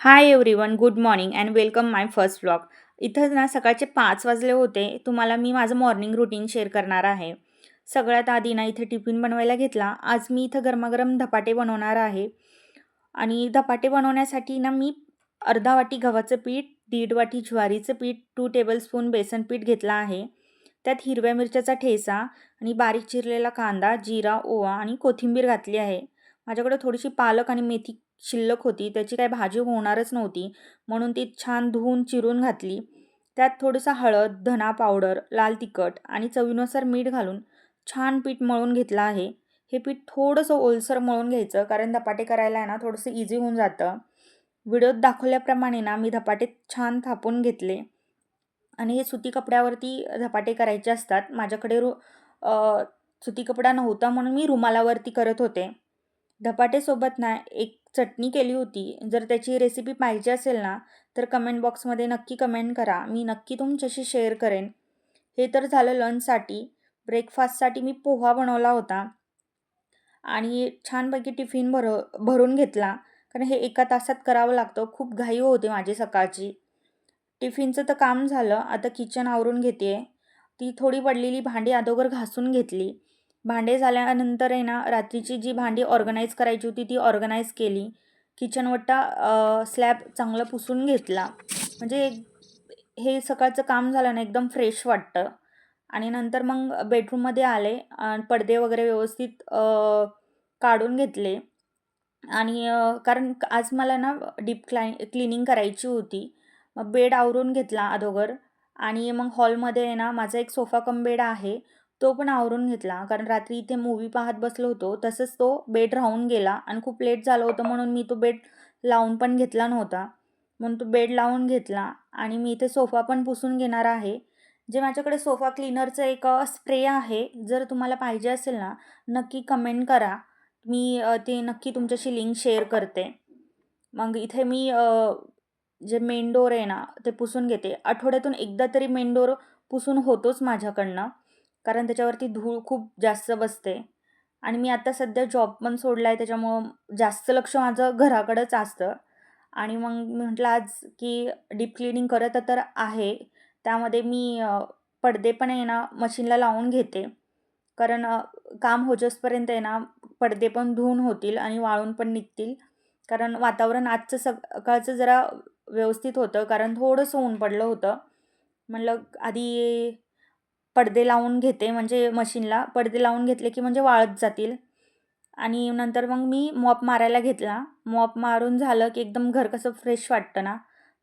Hi everyone, good morning and welcome my first vlog. इथं ना सकाळचे 5 वाजले होते. तुम्हाला मी माझं मॉर्निंग रुटीन शेअर करणार आहे. सगळ्यात आधी ना इथे टिफिन बनवायला घेतला. आज मी इथं गरमागरम धपाटे बनवणार आहे आणि धपाटे बनवण्यासाठी ना मी अर्धा वाटी गव्हाचं पीठ, दीड वाटी ज्वारीचं पीठ, 2 टेबलस्पून बेसन पीठ घेतला आहे. त्यात हिरव्या मिरच्याचा ठेचा आणि बारीक चिरलेला कांदा, जिरा, ओवा आणि कोथिंबीर घातली आहे. माझ्याकडे थोडीशी पालक आणि मेथी शिल्लक होती. त्याची काही भाजी होणारच नव्हती, म्हणून ती छान धुवून चिरून घातली. त्यात थोडंसं हळद, धना पावडर, लाल तिखट आणि चवीनुसार मीठ घालून छान पीठ मळून घेतलं आहे. हे पीठ थोडंसं ओलसर मळून घ्यायचं, कारण धपाटे करायला आहे ना थोडंसं इझी होऊन जातं. व्हिडिओत दाखवल्याप्रमाणे ना मी धपाटे छान थापून घेतले आणि हे सुती कपड्यावरती धपाटे करायचे असतात. माझ्याकडे सुती कपडा नव्हता, म्हणून मी रुमालावरती करत होते. धपाटेसोबत ना एक चटणी केली होती. जर त्याची रेसिपी पाहिजे असेल ना, तर कमेंट बॉक्समध्ये नक्की कमेंट करा. मी नक्की तुमच्याशी शेअर करेन. हे तर झालं लंचसाठी. ब्रेकफास्टसाठी मी पोहा बनवला होता आणि छानपैकी टिफिन भरून घेतला. कारण हे एका तासात करावं लागतं. खूप घाई होते माझी सकाळची. टिफिनचं तर काम झालं. आता किचन आवरून घेते आहे. ती थोडी पडलेली भांडी अगोदर घासून घेतली. भांडे झाल्यानंतर आहे ना, रात्रीची जी भांडी ऑर्गनाईज करायची होती ती ऑर्गनाईज केली. किचन वट्टा स्लॅब चांगलं पुसून घेतला. म्हणजे हे सकाळचं काम झालं ना, एकदम फ्रेश वाटतं. आणि नंतर मग बेडरूममध्ये आले. पडदे वगैरे व्यवस्थित काढून घेतले आणि कारण आज मला ना डीप क्लिनिंग करायची होती. मग बेड आवरून घेतला अगोदर आणि मग हॉलमध्ये आहे ना, माझा एक सोफा कम बेड आहे. तो पण आवरून घेतला. कारण रात्री इथे मूव्ही पाहत बसलो होतो. तसंच तो बेड राहून गेला आणि खूप लेट झालं होतं, म्हणून मी तो बेड लावून पण घेतला नव्हता. म्हणून तो बेड लावून घेतला आणि मी इथे सोफा पण पुसून घेणार आहे. जे माझ्याकडे सोफा क्लीनरचं एक स्प्रे आहे. जर तुम्हाला पाहिजे असेल ना, नक्की कमेंट करा. मी ते नक्की तुमच्याशी लिंक शेअर करते. मग इथे मी जे मेन डोअर आहे ना, ते पुसून घेते. आठवड्यातून एकदा तरी मेन डोअर पुसून होतोच माझ्याकडनं. कारण त्याच्यावरती धूळ खूप जास्त बसते आणि मी आता सध्या जॉब पण सोडला आहे, त्याच्यामुळं जास्त लक्ष माझं घराकडंच असतं. आणि मग म्हटलं आज की डीप क्लीनिंग करत तर आहे. त्यामध्ये मी पडदे पण आहे ना मशीनला लावून घेते. कारण काम होजोसपर्यंत आहे ना, पडदे पण धुवून होतील आणि वाळून पण निघतील. कारण वातावरण आजचं सकाळचं जरा व्यवस्थित होतं, कारण थोडंसं ऊन पडलं होतं. म्हणलं आधी पडदे लावून घेते, म्हणजे मशीनला पडदे लावून घेतले की म्हणजे वाळत जातील. आणि नंतर मग मी मॉप मारायला घेतला. मॉप मारून झालं की एकदम घर कसं फ्रेश वाटतं ना.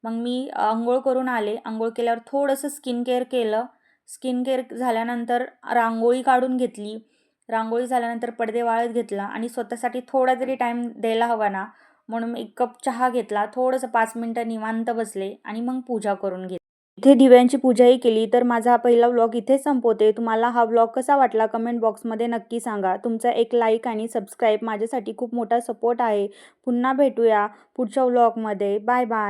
मग मी अंघोळ करून आले. अंघोळ केल्यावर थोडंसं स्किन केअर केलं. स्किन केअर झाल्यानंतर रांगोळी काढून घेतली. रांगोळी झाल्यानंतर पडदे वाळत घेतला आणि स्वतःसाठी थोडा तरी टाईम द्यायला हवा ना, म्हणून एक कप चहा घेतला. थोडंसं 5 मिनिटं निवांत बसले आणि मग पूजा करून घेतली. इथे दिव्यांची पूजाही केली. तर माझा हा पहिला व्लॉग इथे संपवते. तुम्हाला हा व्लॉग कसा वाटला कमेंट बॉक्समध्ये नक्की सांगा. तुमचा एक लाईक आणि सबस्क्राईब माझ्यासाठी खूप मोठा सपोर्ट आहे. पुन्हा भेटूया पुढच्या व्लॉगमध्ये. Bye bye.